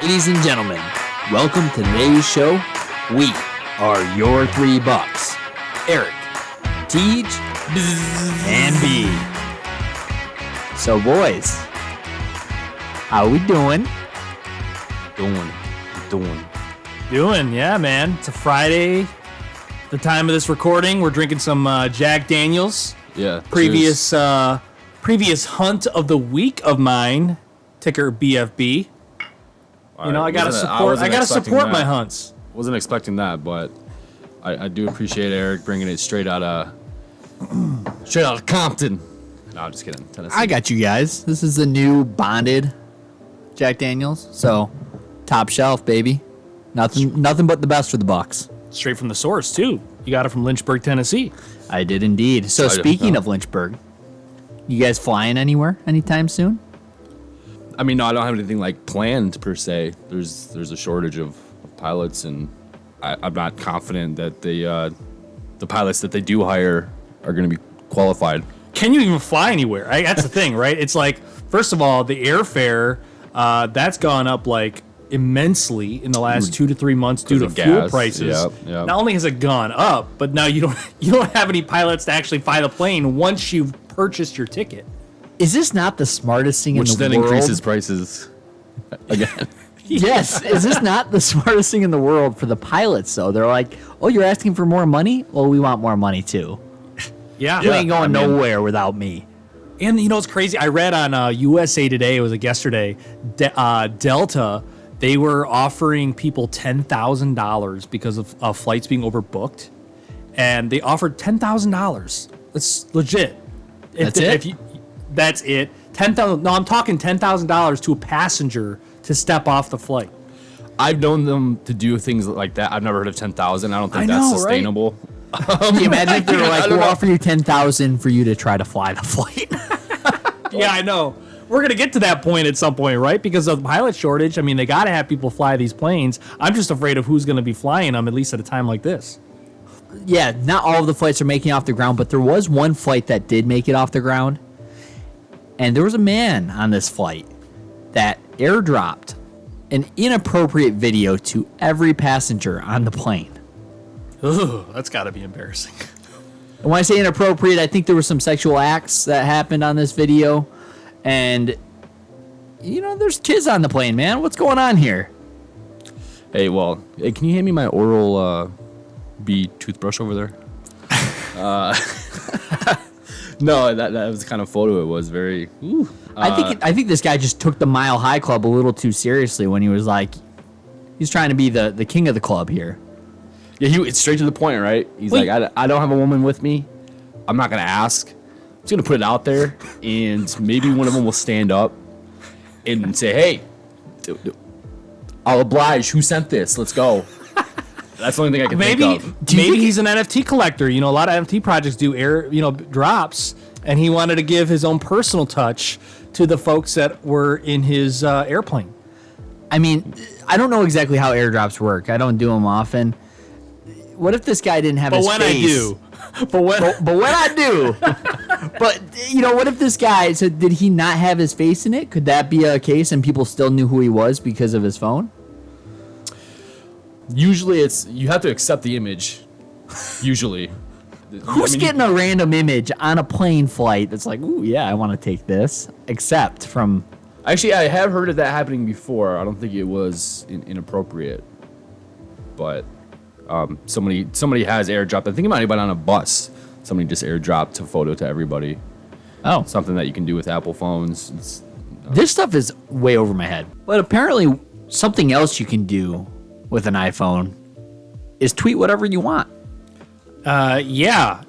Ladies and gentlemen, welcome to today's show. We are your 3 Bucks. Eric, Teej, and B. So boys, how we doing? Doing, yeah, man. It's a Friday. The time of this recording, we're drinking some Jack Daniels. Yeah. Previous hunt of the week of mine, ticker BFB. You know, I gotta support my hunts. Wasn't expecting that, but I do appreciate Eric bringing it straight out of Compton. No, I'm just kidding. Tennessee. I got you guys. This is the new bonded Jack Daniels. So, top shelf, baby. Nothing but the best for the Bucks. Straight from the source, too. You got it from Lynchburg, Tennessee. I did indeed. So, speaking of Lynchburg, you guys flying anywhere anytime soon? I mean, no, I don't have anything like planned per se. There's a shortage of pilots, and I'm not confident that the pilots that they do hire are going to be qualified. Can you even fly anywhere? That's the thing, right? It's like, first of all, the airfare that's gone up like immensely in the last 2 to 3 months due to fuel prices. Yep. Not only has it gone up, but now you don't have any pilots to actually fly the plane once you've purchased your ticket. Is this not the smartest thing in the world? Which then increases prices again. Yes. Is this not the smartest thing in the world for the pilots, though? They're like, oh, you're asking for more money? Well, we want more money, too. Yeah. You ain't going nowhere without me. And you know what's crazy? I read on USA Today, it was like yesterday, Delta, they were offering people $10,000 because of flights being overbooked. And they offered $10,000. That's legit. That's it. $10,000. No, I'm talking $10,000 to a passenger to step off the flight. I've known them to do things like that. I've never heard of 10,000. I don't think that's sustainable. Right? Can you imagine if they were like, we'll offer you $10,000 for you to try to fly the flight? Yeah, I know. We're going to get to that point at some point, right? Because of the pilot shortage. I mean, they got to have people fly these planes. I'm just afraid of who's going to be flying them, at least at a time like this. Yeah, not all of the flights are making it off the ground, but there was one flight that did make it off the ground. And there was a man on this flight that airdropped an inappropriate video to every passenger on the plane. Ugh, that's got to be embarrassing. And when I say inappropriate, I think there were some sexual acts that happened on this video. And, you know, there's kids on the plane, man. What's going on here? Hey, can you hand me my Oral B toothbrush over there? No, that was the kind of photo it was. Very. I think this guy just took the Mile High Club a little too seriously when he was like, he's trying to be the king of the club here. Yeah, it's straight to the point, right? He's like, I don't have a woman with me. I'm not gonna ask. I'm just gonna put it out there, and maybe one of them will stand up and say, "Hey, I'll oblige. Who sent this? Let's go." That's the only thing I can think of. Maybe he's an NFT collector. You know, a lot of NFT projects do drops, and he wanted to give his own personal touch to the folks that were in his airplane. I mean, I don't know exactly how airdrops work. I don't do them often. What if this guy didn't have his face? But when I do. But, you know, what if this guy, so did he not have his face in it? Could that be a case and people still knew who he was because of his phone? Usually you have to accept the image. Usually. Who's getting a random image on a plane flight that's like, ooh, yeah, I want to take this, except from... Actually, I have heard of that happening before. I don't think it was inappropriate. But somebody has airdropped. I think it might have been on a bus. Somebody just airdropped a photo to everybody. Oh. Something that you can do with Apple phones. This stuff is way over my head. But apparently something else you can do with an iPhone is tweet whatever you want. Yeah.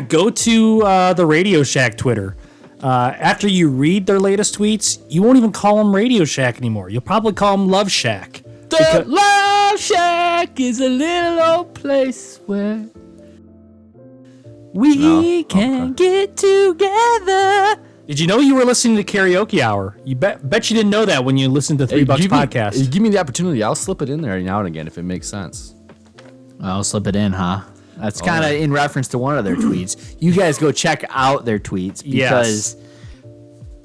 Go to the RadioShack Twitter. After you read their latest tweets, you won't even call them RadioShack anymore. You'll probably call them LoveShack. The LoveShack is a little old place where we can get together. Did you know you were listening to Karaoke Hour? You bet you didn't know that when you listened to 3 Bucks podcast. Give me the opportunity. I'll slip it in there now and again if it makes sense. I'll slip it in, huh? That's kind of in reference to one of their tweets. You guys go check out their tweets because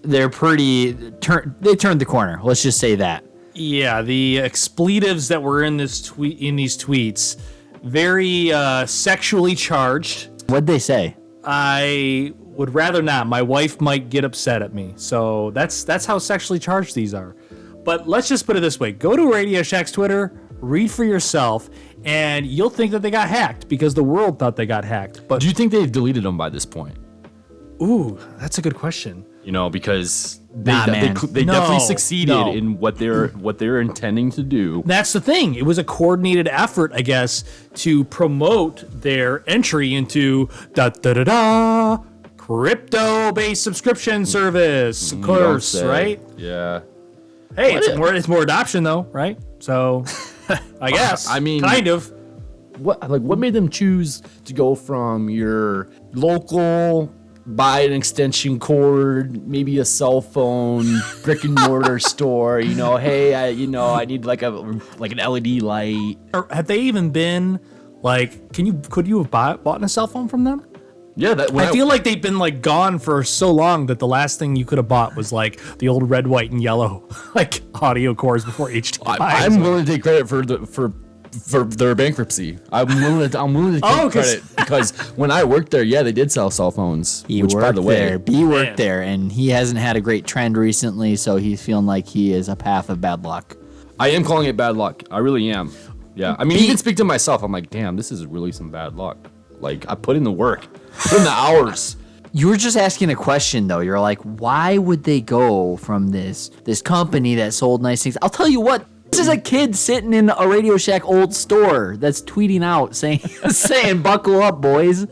they're pretty. They turned the corner. Let's just say that. Yeah, the expletives that were in these tweets, very sexually charged. What'd they say? I would rather not. My wife might get upset at me. So that's how sexually charged these are. But let's just put it this way. Go to RadioShack's Twitter, read for yourself, and you'll think that they got hacked because the world thought they got hacked. But do you think they've deleted them by this point? Ooh, that's a good question. You know, because they man. definitely succeeded in what they're intending to do. That's the thing. It was a coordinated effort, I guess, to promote their entry into crypto-based subscription service. Of course, right? Yeah. Hey, it's more adoption though, right? So, I guess. I mean, kind of. What made them choose to go from your local buy an extension cord, maybe a cell phone, brick and mortar store? You know, hey, I need like an LED light. Or have they even been like? Could you have bought a cell phone from them? Yeah, I feel like they've been like gone for so long that the last thing you could have bought was like the old red, white, and yellow like audio cores before HDMI. I'm willing to take credit for their bankruptcy. I'm willing to take credit because when I worked there, yeah, they did sell cell phones. B worked there, and he hasn't had a great trend recently, so he's feeling like he is a path of bad luck. I am calling it bad luck. I really am. Yeah, I mean, even speak to myself. I'm like, damn, this is really some bad luck. Like, I put in the work, put in the hours. You were just asking a question, though. You're like, why would they go from this company that sold nice things? I'll tell you what. This is a kid sitting in a RadioShack old store that's tweeting out saying, "Buckle up, boys."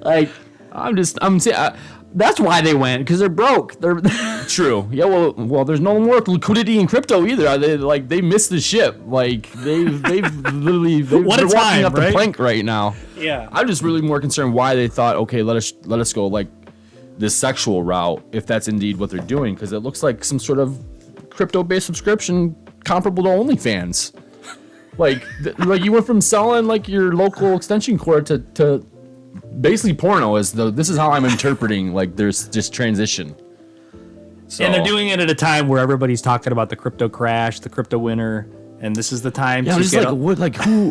Like, I'm saying that's why they went, because they're broke. They're true. Yeah. Well, there's no more liquidity in crypto either. They missed the ship. Like they've literally they're walking up the plank right now. Yeah. I'm just really more concerned why they thought, okay, let us go like this sexual route, if that's indeed what they're doing, because it looks like some sort of crypto-based subscription comparable to OnlyFans. like you went from selling like your local extension cord to basically porno. This is how I'm interpreting like there's just transition. So. And they're doing it at a time where everybody's talking about the crypto crash, the crypto winter, and this is the time to get who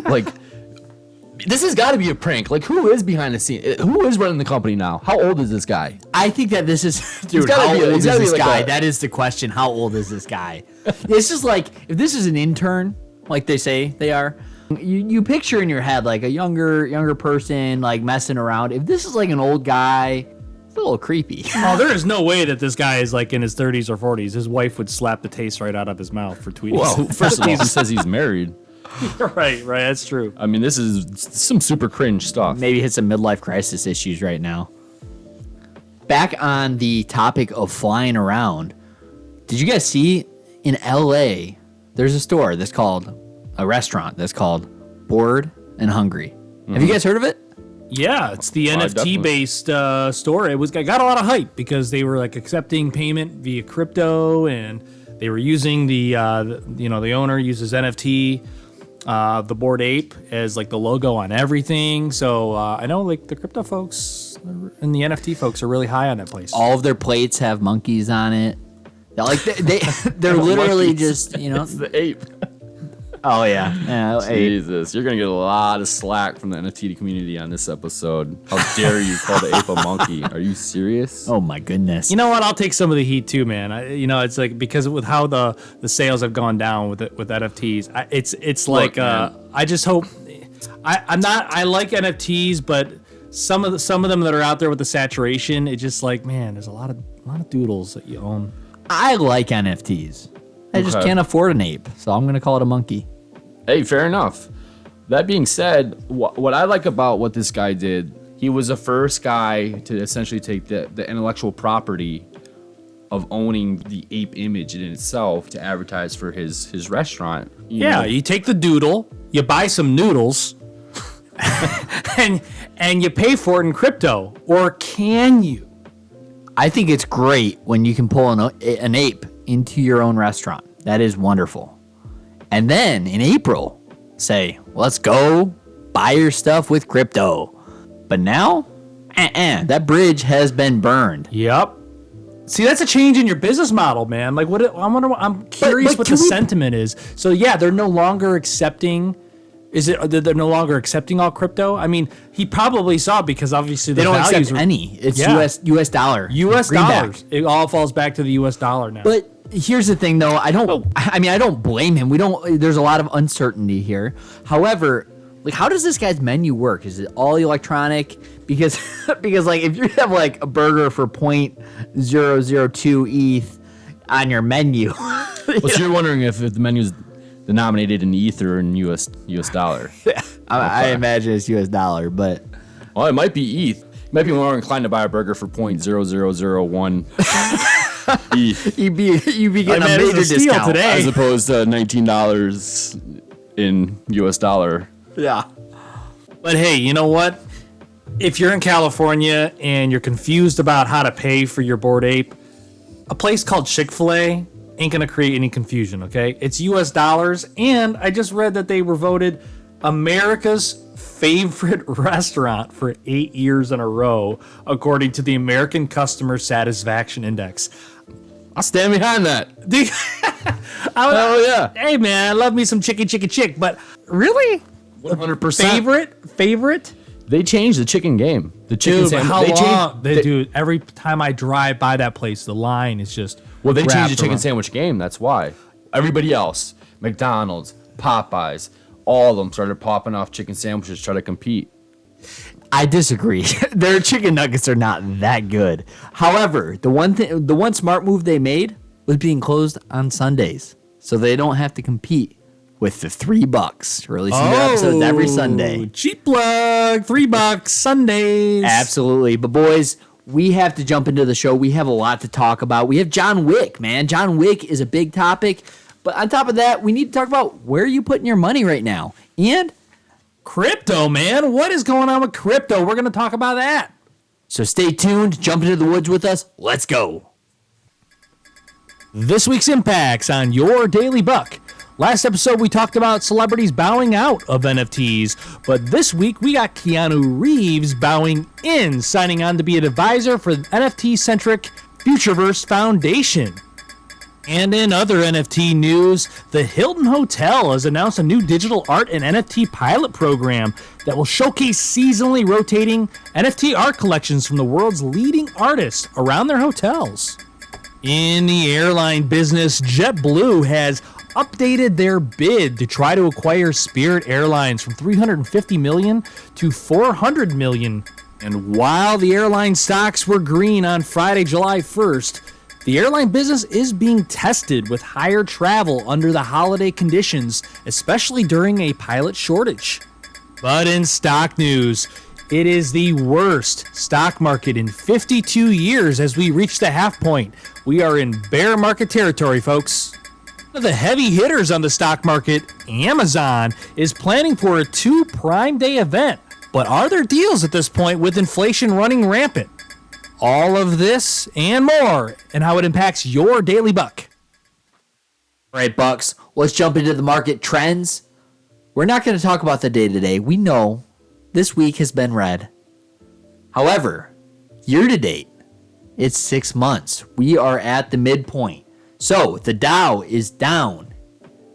this has got to be a prank. Like, who is behind the scene? Who is running the company now? How old is this guy? I think that this is... Dude, how old is this guy? That is the question. How old is this guy? It's just like, if this is an intern, like they say they are, you picture in your head like a younger person like messing around. If this is like an old guy, it's a little creepy. Oh, there is no way that this guy is like in his 30s or 40s. His wife would slap the taste right out of his mouth for tweeting. Well, first of all, he says he's married. Right, that's true. I mean, this is some super cringe stuff. Maybe hit some midlife crisis issues right now. Back on the topic of flying around, did you guys see in LA, there's a restaurant that's called Bored and Hungry. Mm-hmm. Have you guys heard of it? Yeah, it's the NFT-based store. It got a lot of hype because they were like accepting payment via crypto, and they were using the owner uses NFT. The Bored Ape as like the logo on everything. So I know like the crypto folks and the NFT folks are really high on that place. All of their plates have monkeys on it. They're literally just, It's the ape. Oh yeah. Jesus, you're gonna get a lot of slack from the NFT community on this episode. How dare you call the ape a monkey? Are you serious? Oh my goodness. You know what? I'll take some of the heat too, man. It's like because with how the sales have gone down with NFTs, it's like I just hope I like NFTs, but some of them that are out there with the saturation, it's just like, man, there's a lot of doodles that you own. I like NFTs. I just can't afford an ape, so I'm gonna call it a monkey. Hey, fair enough. That being said, what I like about what this guy did, he was the first guy to essentially take the intellectual property of owning the ape image in itself to advertise for his restaurant. You take the doodle, you buy some noodles, and you pay for it in crypto. Or can you? I think it's great when you can pull an ape into your own restaurant. That is wonderful. And then in April, say, let's go buy your stuff with crypto. But now, that bridge has been burned. Yep. See, that's a change in your business model, man. Like, I'm curious what the sentiment is. So, yeah, they're no longer accepting. They're no longer accepting all crypto? I mean, he probably saw because obviously they don't accept any. It's U.S. dollar. U.S. dollars. It all falls back to the U.S. dollar now. But here's the thing, though. I don't blame him. There's a lot of uncertainty here. However, like, how does this guy's menu work? Is it all electronic? Because like, if you have like a burger for 0.002 ETH on your menu, you're wondering if the menu's denominated in ETH or in US dollar. Yeah, I imagine it's US dollar, but it might be ETH. You might be more inclined to buy a burger for 0.0001 ETH. You'd be getting a major discount today, as opposed to $19 in US dollar. Yeah. But hey, you know what? If you're in California and you're confused about how to pay for your Bored Ape, a place called Chick-fil-A ain't gonna create any confusion, okay? It's US dollars, and I just read that they were voted America's favorite restaurant for 8 years in a row, according to the American Customer Satisfaction Index. I'll stand behind that. Oh yeah. Hey man, I love me some chicken, but really? 100%. Favorite? They changed the chicken game. The chicken sandwich. Dude, every time I drive by that place, the line is just. Well, they changed the chicken sandwich game. That's why. Everybody else, McDonald's, Popeyes, all of them started popping off chicken sandwiches to try to compete. I disagree. Their chicken nuggets are not that good. However, the one smart move they made was being closed on Sundays, so they don't have to compete with the Thre3 Bucks, releasing their episodes every Sunday. Cheap plug, $3 Sundays. Absolutely. But boys, we have to jump into the show. We have a lot to talk about. We have John Wick, man. John Wick is a big topic. But on top of that, we need to talk about where are you putting your money right now? And crypto, man. What is going on with crypto? We're going to talk about that. So stay tuned. Jump into the woods with us. Let's go. This week's impacts on your Daily Buck. Last episode, we talked about celebrities bowing out of NFTs, but this week, we got Keanu Reeves bowing in, signing on to be an advisor for the NFT-centric Futureverse Foundation. And in other NFT news, the Hilton Hotel has announced a new digital art and NFT pilot program that will showcase seasonally rotating NFT art collections from the world's leading artists around their hotels. In the airline business, JetBlue has updated their bid to try to acquire Spirit Airlines from $350 million to $400 million. And while the airline stocks were green on Friday, July 1st, the airline business is being tested with higher travel under the holiday conditions, especially during a pilot shortage. But in stock news, it is the worst stock market in 52 years as we reach the half point. We are in bear market territory, folks. One of the heavy hitters on the stock market, Amazon, is planning for a 2 Prime Day event. But are there deals at this point with inflation running rampant? All of this and more, and how it impacts your Daily Buck. All right, Bucks, let's jump into the market trends. We're not going to talk about the day-to-day. We know this week has been red. However, year-to-date, it's 6 months. We are at the midpoint. So the Dow is down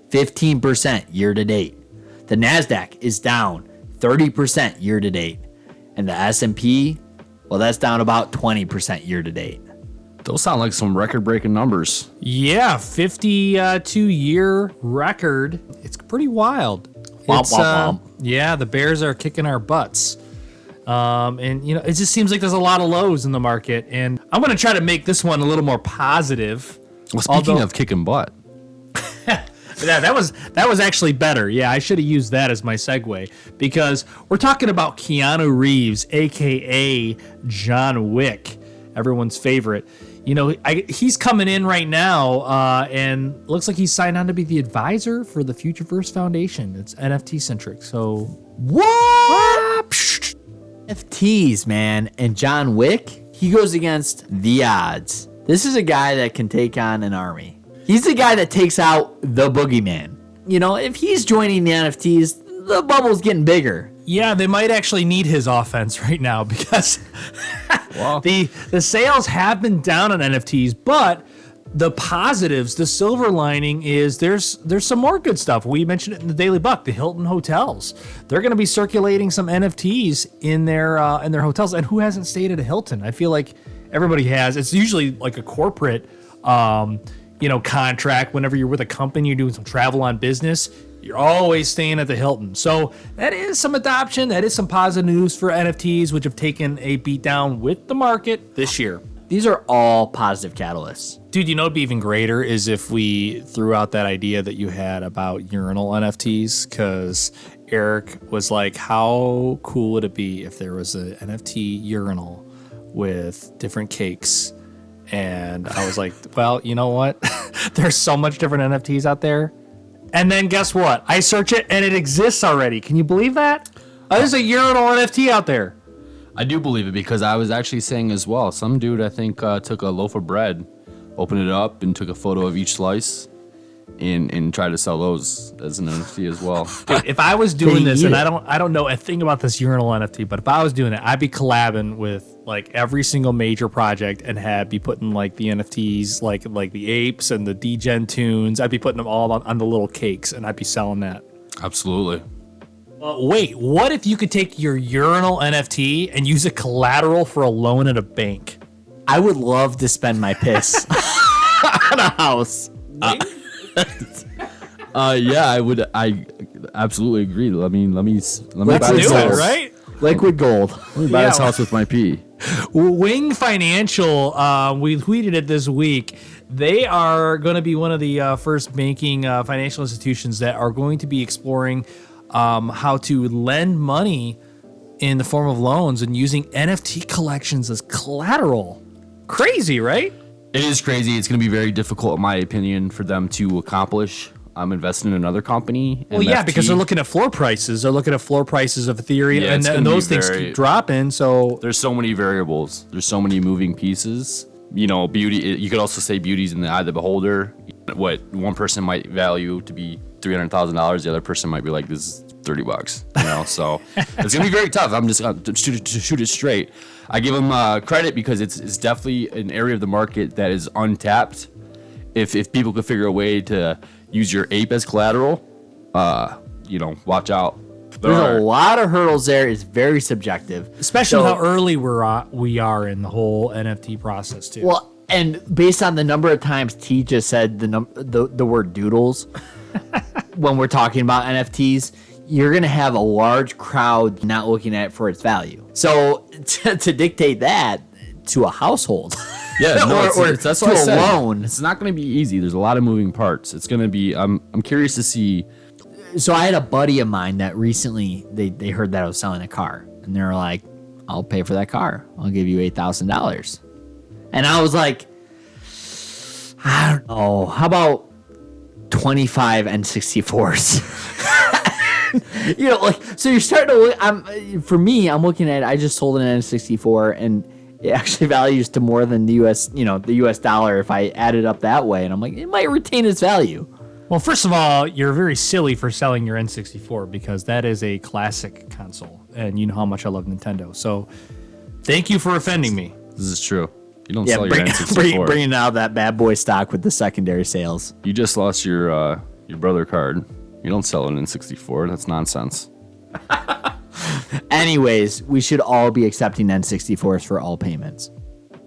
15% year-to-date. The NASDAQ is down 30% year-to-date. And the S&P, well, that's down about 20% year-to-date. Those sound like some record-breaking numbers. Yeah, 52-year record. It's pretty wild. Yeah, the Bears are kicking our butts. And, you know, it just seems like there's a lot of lows in the market. And I'm going to try to make this one a little more positive. Well, speaking of kicking butt. Yeah, that was actually better. Yeah, I should have used that as my segue because we're talking about Keanu Reeves, a.k.a. John Wick, everyone's favorite. You know, he's coming in right now and looks like he's signed on to be the advisor for the Futureverse Foundation. It's NFT-centric, so... What? NFTs, man. And John Wick, he goes against the odds. This is a guy that can take on an army. He's the guy that takes out the boogeyman. You know, if he's joining the NFTs, the bubble's getting bigger. Yeah, they might actually need his offense right now because Well, the sales have been down on NFTs, but the positives, the silver lining is there's some more good stuff. We mentioned it in the Daily Buck, the Hilton hotels. They're going to be circulating some NFTs in their hotels. And who hasn't stayed at a Hilton? I feel like everybody has. It's usually like a corporate, contract. Whenever you're with a company, you're doing some travel on business, you're always staying at the Hilton. So that is some adoption. That is some positive news for NFTs, which have taken a beat down with the market this year. These are all positive catalysts. Dude, you know what'd be even greater is if we threw out that idea that you had about urinal NFTs, because Eric was like, how cool would it be if there was an NFT urinal with different cakes? And I was like, well, you know what? There's so much different NFTs out there. And then guess what? I search it and it exists already. Can you believe that? There's a urinal NFT out there. I do believe it because I was actually saying as well. Some dude, I think, took a loaf of bread, opened it up, and took a photo of each slice, and tried to sell those as an NFT as well. Dude, if I was doing this, and I don't know a thing about this urinal NFT, but if I was doing it, I'd be collabing with like every single major project and be putting like the NFTs, like the apes and the D-Gen tunes. I'd be putting them all on the little cakes, and I'd be selling that. Absolutely. Wait, what if you could take your urinal NFT and use a collateral for a loan at a bank? I would love to spend my piss on a house. Yeah, I would. I absolutely agree. Let me buy Let's this do it, house. right? Liquid gold. Let me buy this house with my pee. Wing Financial, we tweeted it this week. They are going to be one of the first banking financial institutions that are going to be exploring how to lend money in the form of loans and using NFT collections as collateral. Crazy, right? It is crazy. It's going to be very difficult, in my opinion, for them to accomplish. I'm investing in another company. Well, yeah, because they're looking at floor prices. They're looking at floor prices of Ethereum, and those things keep dropping. So there's so many variables. There's so many moving pieces. You know, beauty. You could also say beauty's in the eye of the beholder. What one person might value to be $300,000, the other person might be like, this is $30. You know, so it's gonna be very tough. I'm just to shoot it straight. I give them credit because it's definitely an area of the market that is untapped. If people could figure a way to use your ape as collateral, watch out. There's a lot of hurdles there. It's very subjective, especially how early we are in the whole NFT process too. Well, and based on the number of times Teej just said the word doodles when we're talking about NFTs, you're gonna have a large crowd not looking at it for its value. So to dictate that to a household. Yeah, no, that's what I said. Loan. It's not going to be easy. There's a lot of moving parts. It's going to be. I'm curious to see. So I had a buddy of mine that recently they heard that I was selling a car, and they were like, "I'll pay for that car. I'll give you $8,000." And I was like, "I don't know. How about 25 N64s?" So you're starting to look. For me, I'm looking at. I just sold an N64 and it actually values to more than the US, the US dollar if I add it up that way. And I'm like, it might retain its value. Well, first of all, you're very silly for selling your N64 because that is a classic console. And you know how much I love Nintendo. So thank you for offending me. This is true. You don't sell your N64. Bringing out that bad boy stock with the secondary sales. You just lost your brother card. You don't sell an N64. That's nonsense. Anyways, we should all be accepting N64s for all payments.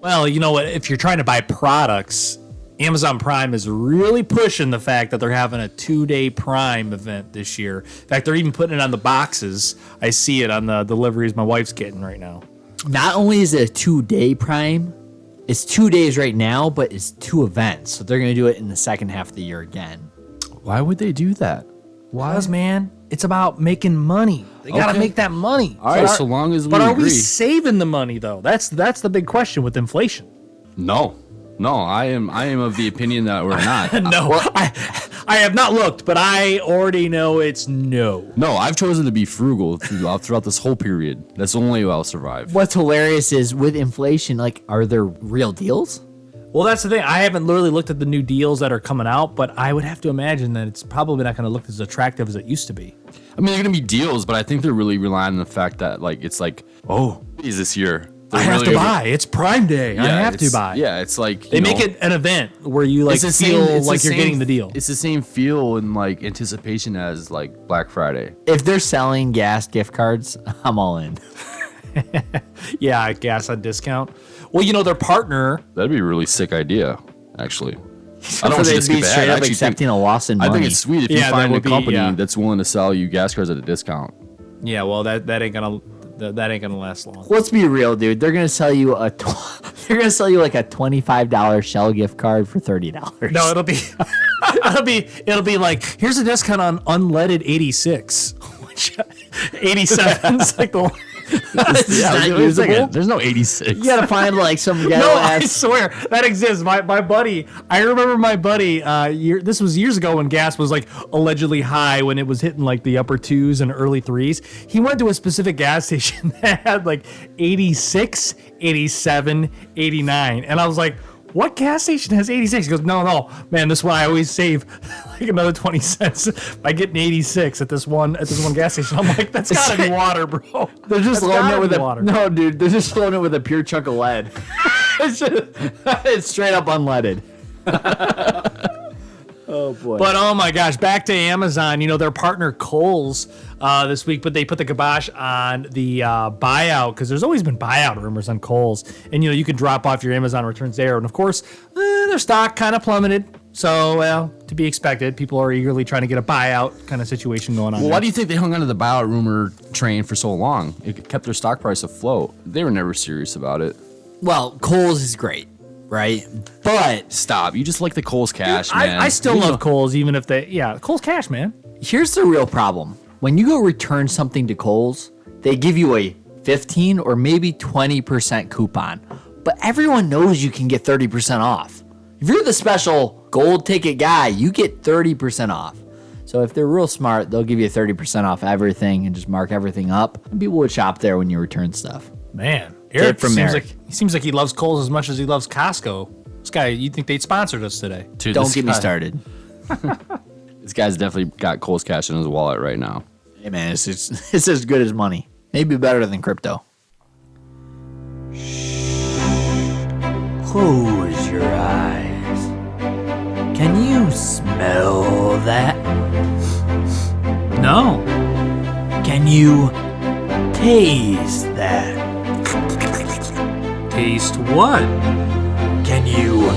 Well, you know what? If you're trying to buy products, Amazon Prime is really pushing the fact that they're having a 2-day Prime event this year. In fact, they're even putting it on the boxes. I see it on the deliveries my wife's getting right now. Not only is it a 2-day Prime, it's 2 days right now, but it's 2 events. So they're going to do it in the second half of the year again. Why would they do that? Because, man, it's about making money. They got to make that money. All right, so long as we agree. But are we agree. saving the money, though? That's the big question with inflation. No, I am of the opinion that we're not. No, I have not looked, but I already know it's no. No, I've chosen to be frugal throughout this whole period. That's the only way I'll survive. What's hilarious is with inflation, like, are there real deals? Well, that's the thing. I haven't literally looked at the new deals that are coming out, but I would have to imagine that it's probably not going to look as attractive as it used to be. I mean, they're going to be deals, but I think they're really relying on the fact that, like, it's like, oh, is this year? I have to buy. It's Prime Day. I have to buy. Yeah, it's like they make it an event where you like feel like you're getting the deal. It's the same feel and like anticipation as like Black Friday. If they're selling gas gift cards, I'm all in. Yeah, gas on discount. Well, their partner. That'd be a really sick idea, actually. I don't want to be straight up accepting a loss in money. I think it's sweet if you find a company that's willing to sell you gas cards at a discount. Yeah, well, that ain't gonna last long. Let's be real, dude. They're gonna sell you like a $25 Shell gift card for $30. No, it'll be like, here's a discount on unleaded 86, which 87's like the. There's no 86. You gotta find like some ghetto I swear that exists. My buddy, I remember my buddy. This was years ago when gas was like allegedly high, when it was hitting like the upper 2s and early 3s. He went to a specific gas station that had like 86, 87, 89, and I was like, what gas station has 86? He goes, no, man, this one I always save like another 20 cents by getting 86 at this one gas station. I'm like, that's gotta be water, bro. They're just loading it with water. No, dude, they're just loading it with a pure chunk of lead. It's straight up unleaded. Oh boy. But oh my gosh, back to Amazon. Their partner Kohl's this week, but they put the kibosh on the buyout, because there's always been buyout rumors on Kohl's, and you can drop off your Amazon returns there, and of course their stock kind of plummeted. So, well, to be expected, people are eagerly trying to get a buyout kind of situation going on. Well, why do you think they hung onto the buyout rumor train for so long? It kept their stock price afloat. They were never serious about it. Well, Kohl's is great, right? But stop. You just like the Kohl's cash, man. I still love Kohl's, even if Kohl's cash, man. Here's the real problem. When you go return something to Kohl's, they give you a 15 or maybe 20% coupon. But everyone knows you can get 30% off. If you're the special gold ticket guy, you get 30% off. So if they're real smart, they'll give you 30% off everything and just mark everything up. And people would shop there when you return stuff. Man, Eric seems like he loves Kohl's as much as he loves Costco. This guy, you'd think they'd sponsored us today. Dude, don't get me started. This guy's definitely got Kohl's cash in his wallet right now. Hey man, it's as good as money. Maybe better than crypto. Close your eyes. Can you smell that? No. Can you taste that? Taste what? Can you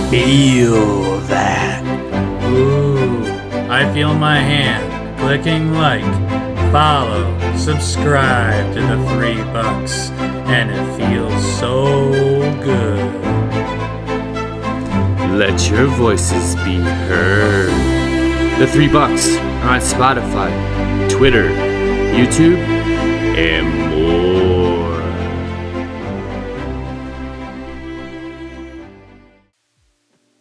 feel that? Ooh, I feel my hand clicking like, follow, subscribe to the $3 Bucks, and it feels so good. Let your voices be heard. The $3 Bucks on Spotify, Twitter, YouTube, and more.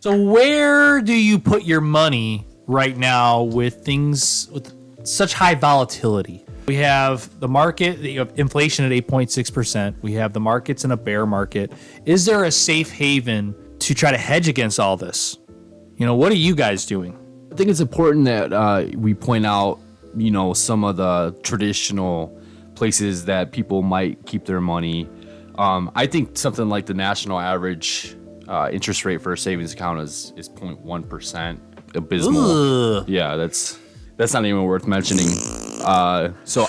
So where do you put your money right now with things with such high volatility? We have the market, you have inflation at 8.6%. We have the markets in a bear market. Is there a safe haven to try to hedge against all this? What are you guys doing? I think it's important that we point out, some of the traditional places that people might keep their money. I think something like the national average interest rate for a savings account is 0.1%. Abysmal. Ugh. Yeah, that's not even worth mentioning. So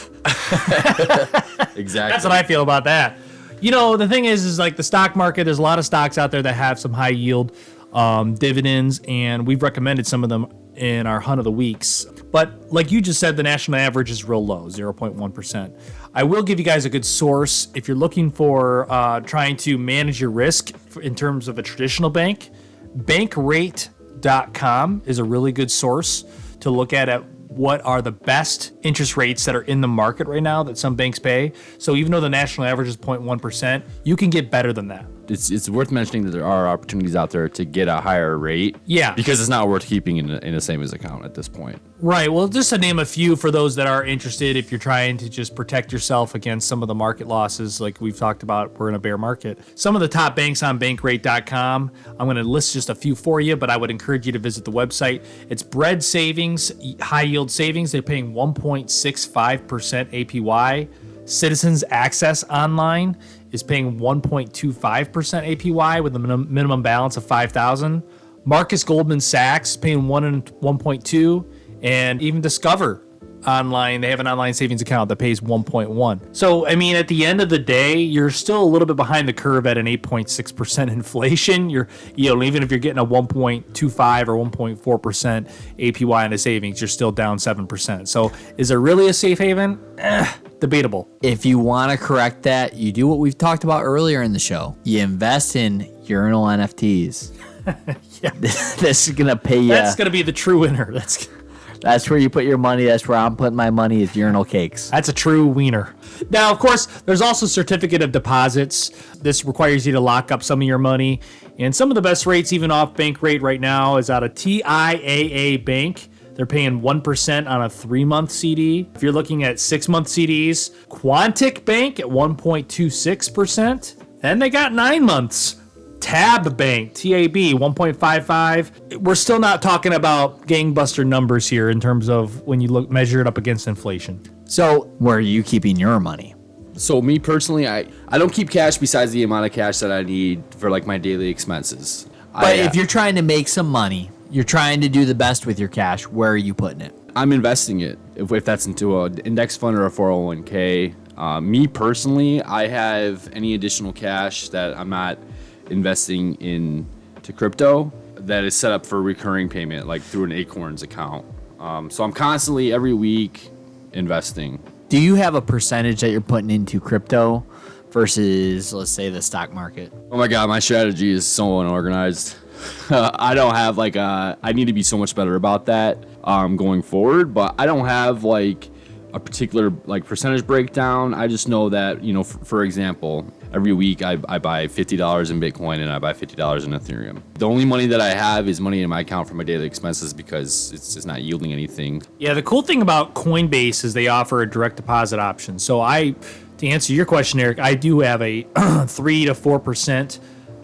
exactly. That's what I feel about that. The thing is like the stock market, there's a lot of stocks out there that have some high yield dividends, and we've recommended some of them in our Hunt of the Weeks. But like you just said, the national average is real low, 0.1%. I will give you guys a good source if you're looking for trying to manage your risk in terms of a traditional bank. Bankrate.com is a really good source to look at what are the best interest rates that are in the market right now that some banks pay. So even though the national average is 0.1%, you can get better than that. It's worth mentioning that there are opportunities out there to get a higher rate. Yeah. Because it's not worth keeping in a savings account at this point. Right. Well, just to name a few for those that are interested, if you're trying to just protect yourself against some of the market losses, like we've talked about, we're in a bear market. Some of the top banks on bankrate.com, I'm going to list just a few for you, but I would encourage you to visit the website. It's Bread Savings, high yield savings. They're paying 1.65% APY. Citizens Access Online is paying 1.25% APY with a minimum balance of $5,000. Marcus Goldman Sachs paying 1.2, and even Discover Online, they have an online savings account that pays 1.1. So, I mean, at the end of the day, you're still a little bit behind the curve at an 8.6% inflation. Even if you're getting a 1.25 or 1.4% APY on the savings, you're still down 7%. So, is it really a safe haven? Debatable. If you want to correct that, you do what we've talked about earlier in the show. You invest in Urinal NFTs. Yeah. This is going to pay you. That's going to be the true winner. That's where you put your money. That's where I'm putting my money, is Urinal cakes. That's a true wiener. Now, of course, there's also certificate of deposits. This requires you to lock up some of your money. And some of the best rates, even off bank rate right now, is out of TIAA Bank. They're paying 1% on a 3-month CD. If you're looking at 6-month CDs, Quantic Bank at 1.26%. And they got 9 months. Tab Bank, TAB, 1.55. We're still not talking about gangbuster numbers here in terms of when you measure it up against inflation. So where are you keeping your money? So me personally, I don't keep cash besides the amount of cash that I need for like my daily expenses. But if you're trying to make some money, you're trying to do the best with your cash, where are you putting it? I'm investing it, if that's into an index fund or a 401k. Me personally, I have any additional cash that I'm not investing into crypto that is set up for recurring payment, like through an Acorns account. So I'm constantly every week investing. Do you have a percentage that you're putting into crypto versus, let's say, the stock market? Oh my God, my strategy is so unorganized. I don't have I need to be so much better about that going forward, but I don't have like a particular like percentage breakdown. I just know that, for example, every week I buy $50 in Bitcoin and I buy $50 in Ethereum. The only money that I have is money in my account for my daily expenses because it's just not yielding anything. Yeah, the cool thing about Coinbase is they offer a direct deposit option. So to answer your question, Eric, I do have a 3 to 4%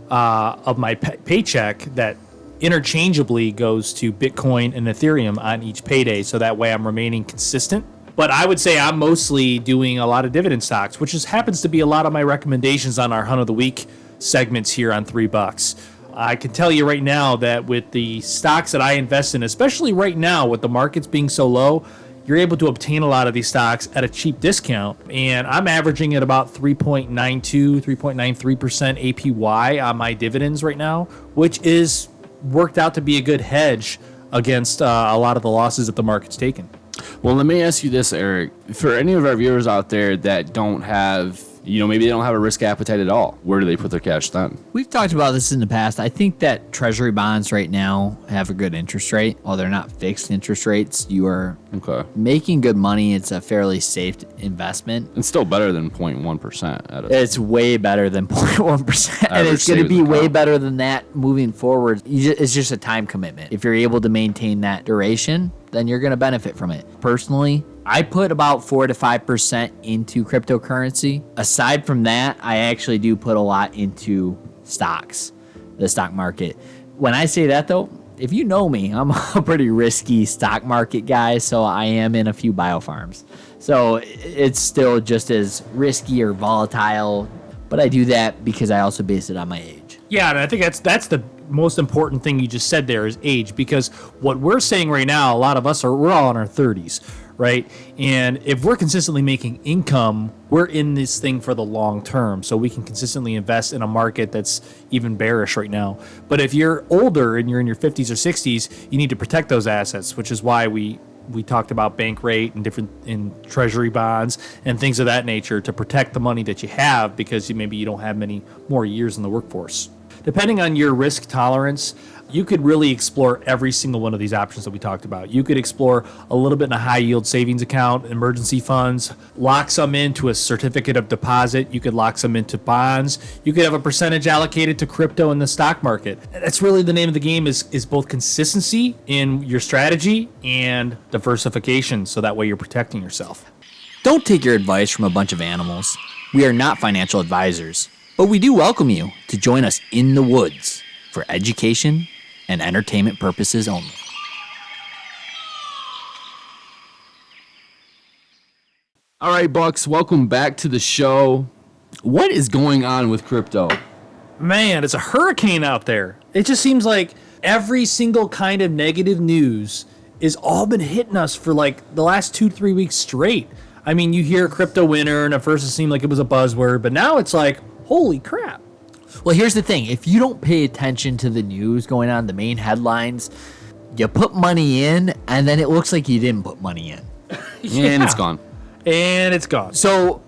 of my paycheck that interchangeably goes to Bitcoin and Ethereum on each payday. So that way I'm remaining consistent. But I would say I'm mostly doing a lot of dividend stocks, which happens to be a lot of my recommendations on our Hunt of the Week segments here on 3 Bucks. I can tell you right now that with the stocks that I invest in, especially right now with the markets being so low, you're able to obtain a lot of these stocks at a cheap discount. And I'm averaging at about 3.92, 3.93% APY on my dividends right now, which is worked out to be a good hedge against a lot of the losses that the market's taken. Well, let me ask you this, Eric. For any of our viewers out there that don't have, maybe they don't have a risk appetite at all, where do they put their cash then? We've talked about this in the past. I think that treasury bonds right now have a good interest rate. While they're not fixed interest rates, you are making good money. It's a fairly safe investment. It's still better than 0.1%. It's way better than 0.1%. And it's going to be way better than that moving forward. It's just a time commitment. If you're able to maintain that duration, then you're going to benefit from it. Personally, I put about 4 to 5% into cryptocurrency. Aside from that, I actually do put a lot into stocks, the stock market. When I say that, though, if you know me, I'm a pretty risky stock market guy, so I am in a few biofarms. So it's still just as risky or volatile, but I do that because I also base it on my age. Yeah, and I think that's the most important thing you just said there is age, because what we're saying right now, a lot of us we're all in our 30s, right? And if we're consistently making income, we're in this thing for the long term, so we can consistently invest in a market that's even bearish right now. But if you're older and you're in your 50s or 60s, you need to protect those assets, which is why we talked about bank rate and different in treasury bonds and things of that nature to protect the money that you have, because maybe you don't have many more years in the workforce. Depending on your risk tolerance, you could really explore every single one of these options that we talked about. You could explore a little bit in a high yield savings account, emergency funds, lock some into a certificate of deposit. You could lock some into bonds. You could have a percentage allocated to crypto in the stock market. That's really the name of the game, is both consistency in your strategy and diversification, so that way you're protecting yourself. Don't take your advice from a bunch of animals. We are not financial advisors, but we do welcome you to join us in the woods for education and entertainment purposes only. All right, Bucks, welcome back to the show. What is going on with crypto? Man, it's a hurricane out there. It just seems like every single kind of negative news is all been hitting us for like the last 2-3 weeks straight. I mean, you hear crypto winter, and at first it seemed like it was a buzzword, but now it's like, holy crap. Well, here's the thing. If you don't pay attention to the news going on, the main headlines, you put money in, and then it looks like you didn't put money in. And it's gone. And it's gone. So,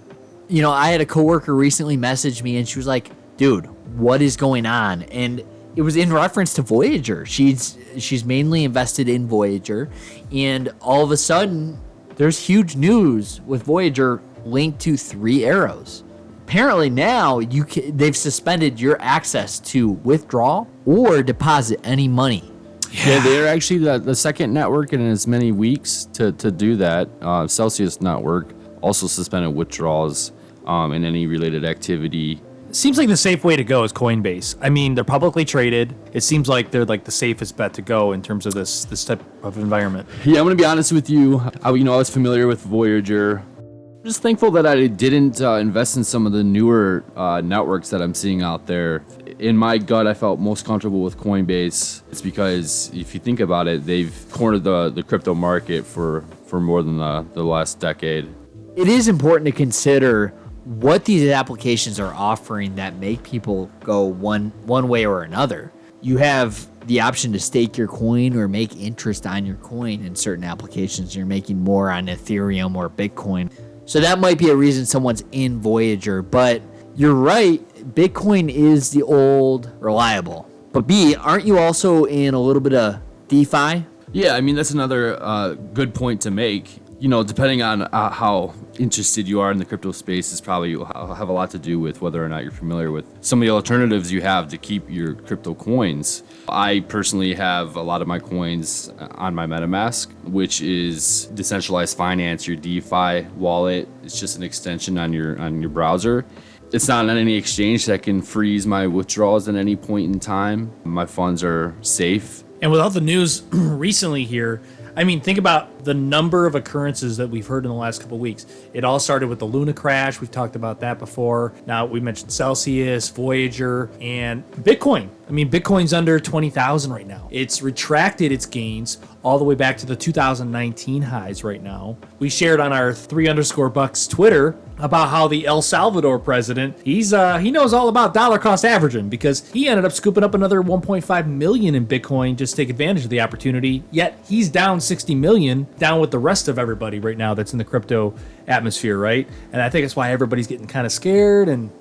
you know, I had a coworker recently message me, and she was like, dude, what is going on? And it was in reference to Voyager. She's mainly invested in Voyager, and all of a sudden, there's huge news with Voyager linked to 3 arrows. Apparently now they've suspended your access to withdraw or deposit any money. Yeah, they're actually the second network in as many weeks to do that. Celsius Network also suspended withdrawals and any related activity. Seems like the safe way to go is Coinbase. I mean, they're publicly traded. It seems like they're like the safest bet to go in terms of this type of environment. Yeah, I'm gonna be honest with you. I was familiar with Voyager. I'm just thankful that I didn't invest in some of the newer networks that I'm seeing out there. In my gut, I felt most comfortable with Coinbase. It's because if you think about it, they've cornered the crypto market for more than the last decade. It is important to consider what these applications are offering that make people go one way or another. You have the option to stake your coin or make interest on your coin in certain applications. You're making more on Ethereum or Bitcoin. So that might be a reason someone's in Voyager, but you're right, Bitcoin is the old reliable. But B, aren't you also in a little bit of DeFi? Yeah, I mean, that's another good point to make. Depending on how interested you are in the crypto space is probably have a lot to do with whether or not you're familiar with some of the alternatives you have to keep your crypto coins. I personally have a lot of my coins on my MetaMask, which is decentralized finance, your DeFi wallet. It's just an extension on your browser. It's not on any exchange that can freeze my withdrawals at any point in time. My funds are safe. And without the news recently here, I mean, think about the number of occurrences that we've heard in the last couple of weeks. It all started with the Luna crash. We've talked about that before. Now we mentioned Celsius, Voyager, and Bitcoin. I mean, Bitcoin's under 20,000 right now. It's retracted its gains all the way back to the 2019 highs right now. We shared on our Thre3 Bucks Twitter about how the El Salvador president, he knows all about dollar cost averaging because he ended up scooping up another 1.5 million in Bitcoin just to take advantage of the opportunity. Yet he's down 60 million, down with the rest of everybody right now that's in the crypto atmosphere, right? And I think that's why everybody's getting kind of scared, and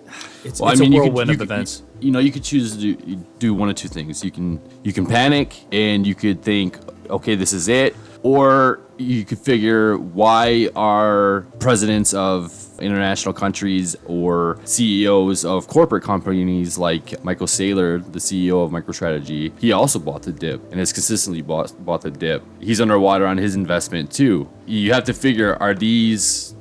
it's a whirlwind of events. You could choose to do one of two things. You can panic and you could think, okay, this is it. Or you could figure, why are presidents of international countries or CEOs of corporate companies like Michael Saylor, the CEO of MicroStrategy, he also bought the dip and has consistently bought the dip. He's underwater on his investment too. You have to figure, are these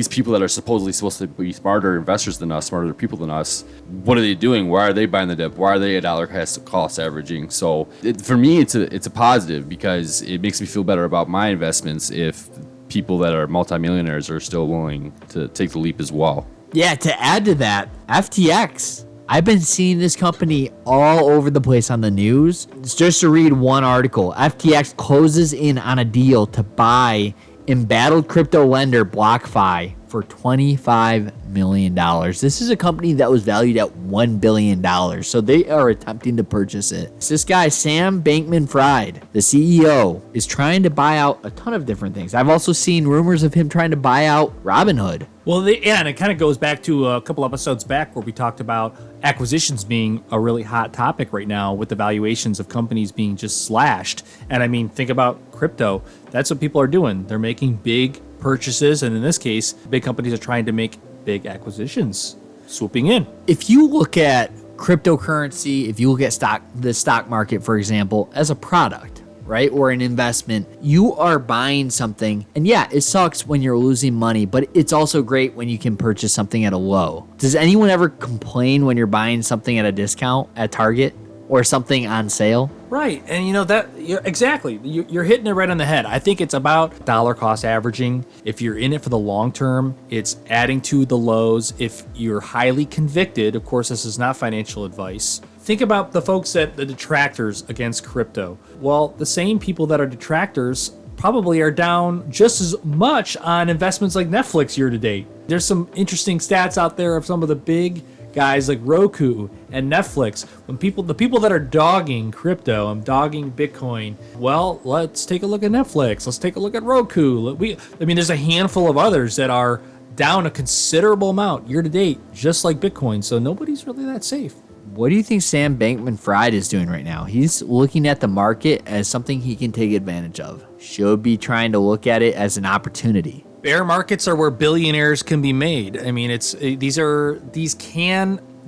people that are supposedly supposed to be smarter investors than us, smarter people than us, what are they doing? Why are they buying the dip? Why are they a dollar cost averaging? So for me, it's a positive because it makes me feel better about my investments if people that are multimillionaires are still willing to take the leap as well. Yeah, to add to that, FTX. I've been seeing this company all over the place on the news. Just to read one article, FTX closes in on a deal to buy embattled crypto lender BlockFi for $25 million. This is a company that was valued at $1 billion, so they are attempting to purchase it. This guy, Sam Bankman-Fried, the CEO, is trying to buy out a ton of different things. I've also seen rumors of him trying to buy out Robinhood. Well, and it kind of goes back to a couple episodes back where we talked about acquisitions being a really hot topic right now with the valuations of companies being just slashed. And I mean, think about crypto. That's what people are doing. They're making big purchases. And in this case, big companies are trying to make big acquisitions, swooping in. If you look at cryptocurrency, if you look at the stock market, for example, as a product, right, or an investment, you are buying something. And yeah, it sucks when you're losing money, but it's also great when you can purchase something at a low. Does anyone ever complain when you're buying something at a discount at Target or something on sale? Right, and you're hitting it right on the head. I think it's about dollar cost averaging. If you're in it for the long term, it's adding to the lows. If you're highly convicted, of course, this is not financial advice. Think about the folks the detractors against crypto. Well, the same people that are detractors probably are down just as much on investments like Netflix year to date. There's some interesting stats out there of some of the big guys like Roku and Netflix. The people that are dogging crypto and dogging Bitcoin, well, let's take a look at Netflix. Let's take a look at Roku. There's a handful of others that are down a considerable amount year to date, just like Bitcoin. So nobody's really that safe. What do you think Sam Bankman-Fried is doing right now? He's looking at the market as something he can take advantage of. Should be trying to look at it as an opportunity. Bear markets are where billionaires can be made. I mean, the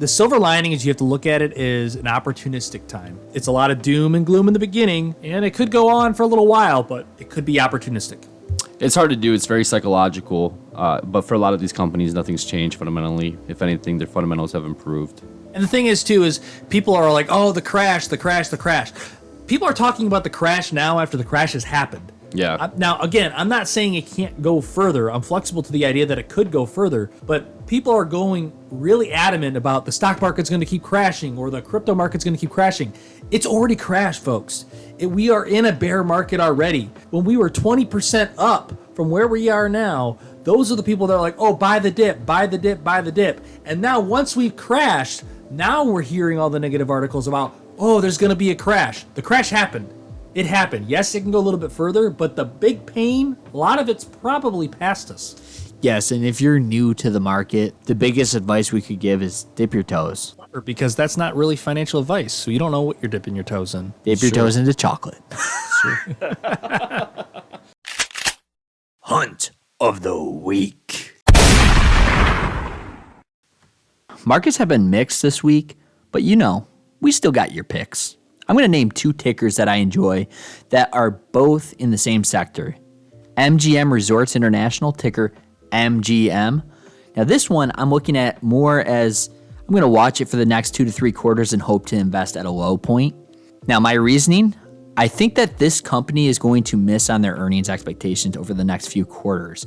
silver lining is you have to look at it as an opportunistic time. It's a lot of doom and gloom in the beginning, and it could go on for a little while, but it could be opportunistic. It's hard to do. It's very psychological. But for a lot of these companies, nothing's changed fundamentally. If anything, their fundamentals have improved. And the thing is, too, is people are like, oh, the crash. People are talking about the crash now after the crash has happened. Yeah. Now, again, I'm not saying it can't go further. I'm flexible to the idea that it could go further, but people are going really adamant about the stock market's going to keep crashing or the crypto market's going to keep crashing. It's already crashed, folks. We are in a bear market already. When we were 20% up from where we are now, those are the people that are like, oh, buy the dip, buy the dip, buy the dip. And now once we've crashed, now we're hearing all the negative articles about, oh, there's going to be a crash. The crash happened. It happened. Yes, it can go a little bit further, but the big pain, a lot of it's probably past us. Yes, and if you're new to the market, the biggest advice we could give is dip your toes. Because that's not really financial advice, so you don't know what you're dipping your toes in. Dip your toes into chocolate. Hunt of the week. Markets have been mixed this week, but we still got your picks. I'm going to name two tickers that I enjoy that are both in the same sector. MGM Resorts International, ticker MGM. Now this one I'm looking at more as I'm going to watch it for the next 2 to 3 quarters and hope to invest at a low point. Now my reasoning, I think that this company is going to miss on their earnings expectations over the next few quarters.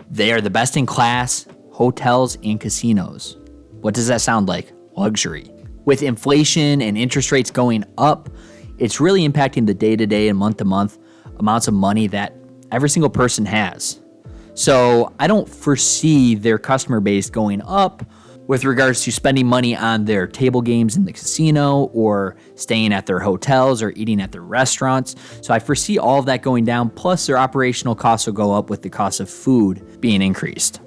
They are the best in class hotels and casinos. What does that sound like? Luxury. With inflation and interest rates going up, it's really impacting the day-to-day and month-to-month amounts of money that every single person has. So I don't foresee their customer base going up with regards to spending money on their table games in the casino or staying at their hotels or eating at their restaurants. So I foresee all of that going down, plus their operational costs will go up with the cost of food being increased.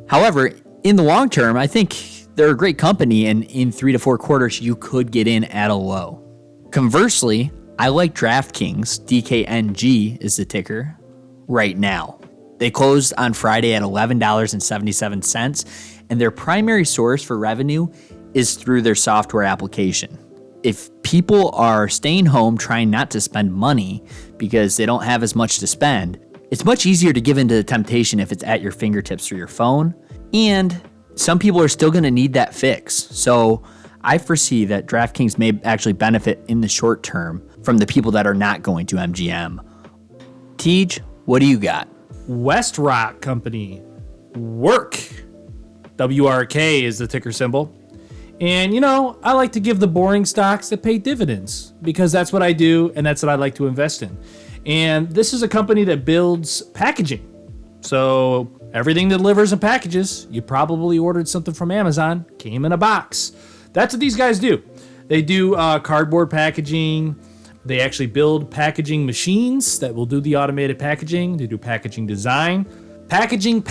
However, in the long term, I think they're a great company, and in 3 to 4 quarters, you could get in at a low. Conversely, I like DraftKings, DKNG is the ticker, right now. They closed on Friday at $11.77, and their primary source for revenue is through their software application. If people are staying home trying not to spend money because they don't have as much to spend, it's much easier to give into the temptation if it's at your fingertips through your phone, and some people are still going to need that fix. So I foresee that DraftKings may actually benefit in the short term from the people that are not going to MGM. Teej, what do you got? West Rock Company. Work. WRK is the ticker symbol. And, I like to give the boring stocks that pay dividends because that's what I do and that's what I like to invest in. And this is a company that builds packaging. So everything that delivers in packages, you probably ordered something from Amazon, came in a box. That's what these guys do. They do cardboard packaging. They actually build packaging machines that will do the automated packaging. They do packaging design. Packaging.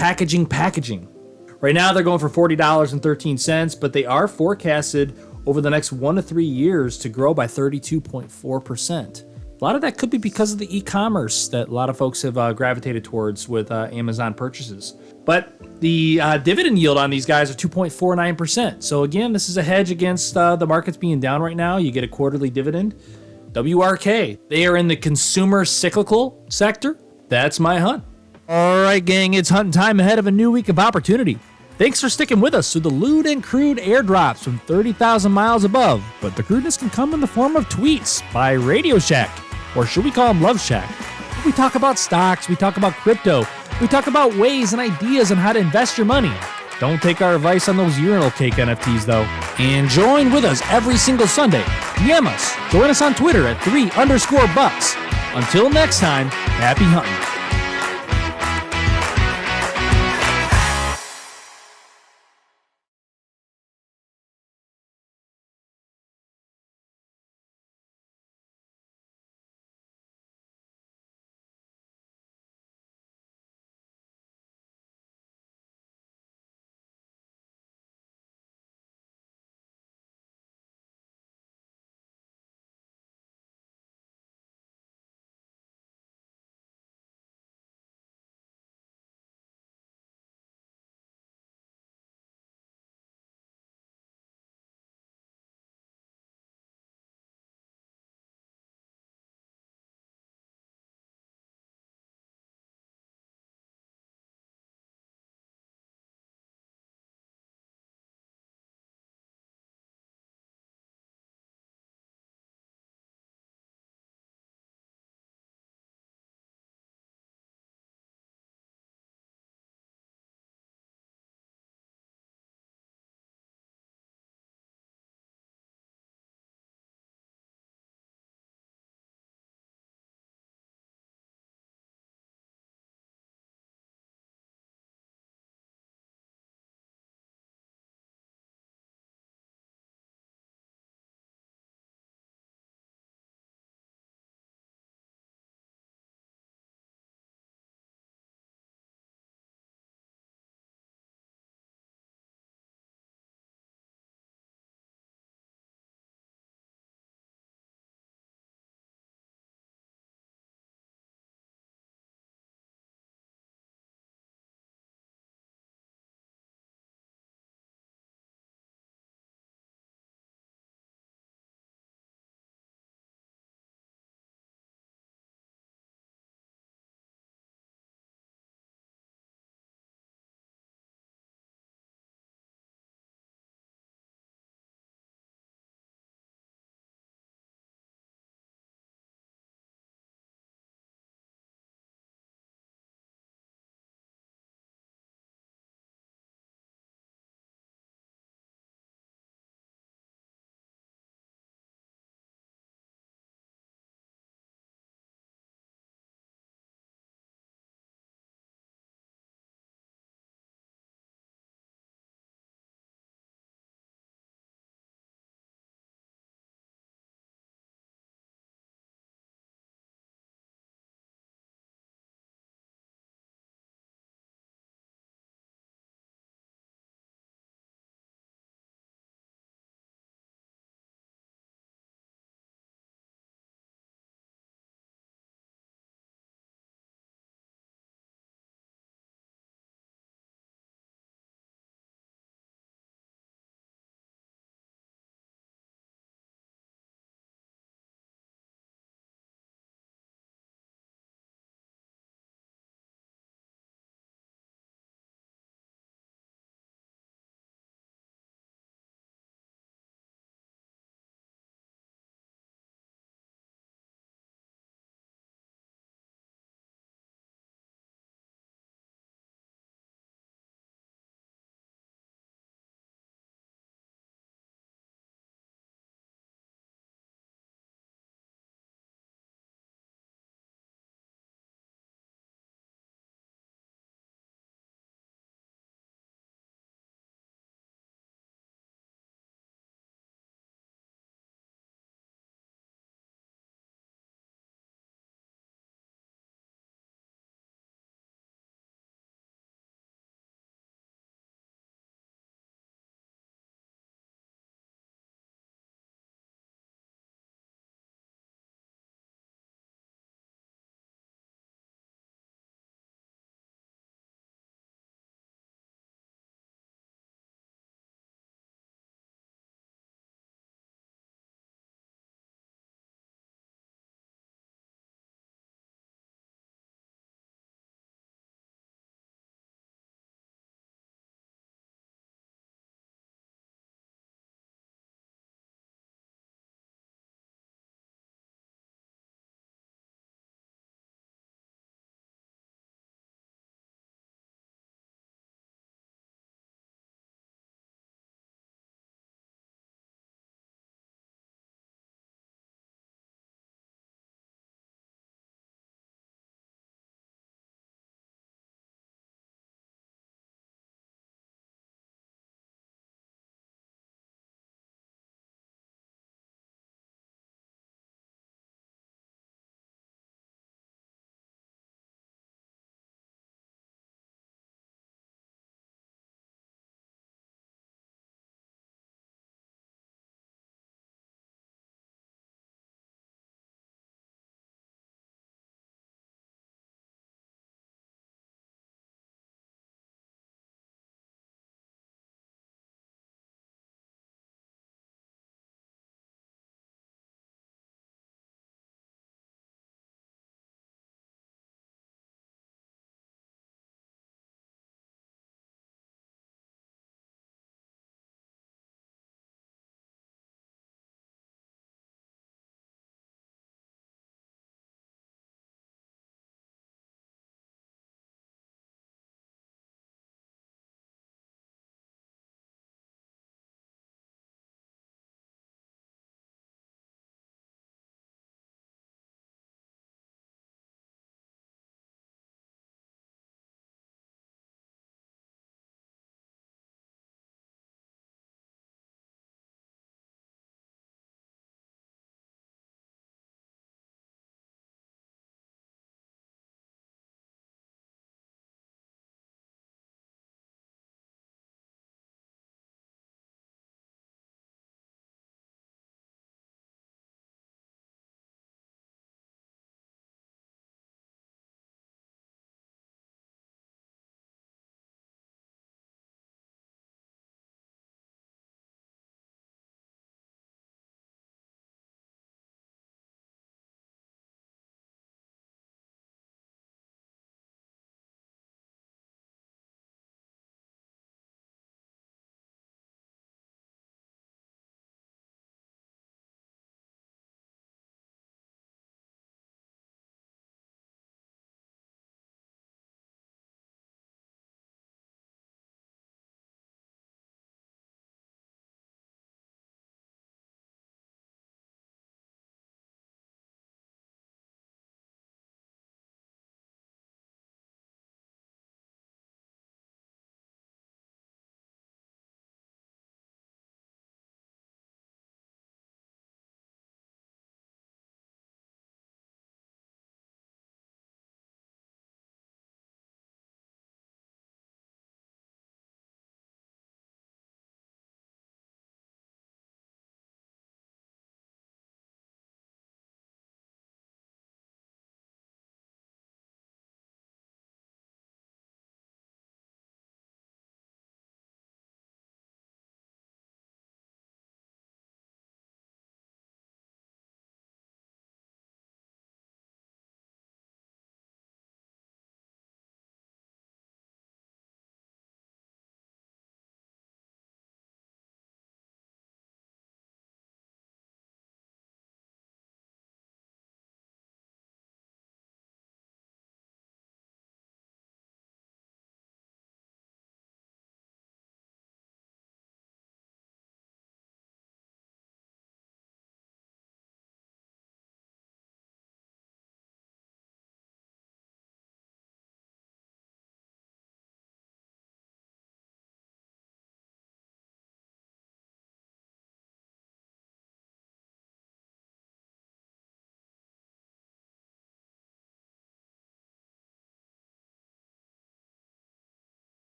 Right now they're going for $40.13, but they are forecasted over the next 1 to 3 years to grow by 32.4%. A lot of that could be because of the e-commerce that a lot of folks have gravitated towards with Amazon purchases. But the dividend yield on these guys are 2.49%. So again, this is a hedge against the markets being down right now. You get a quarterly dividend. WRK, they are in the consumer cyclical sector. That's my hunt. All right, gang, it's hunting time ahead of a new week of opportunity. Thanks for sticking with us through the lewd and crude airdrops from 30,000 miles above. But the crudeness can come in the form of tweets by RadioShack, or should we call them LoveShack? We talk about stocks, we talk about crypto, we talk about ways and ideas on how to invest your money. Don't take our advice on those urinal cake NFTs though. And join with us every single Sunday. DM us. Join us on Twitter at Thre3 Bucks. Until next time, happy hunting.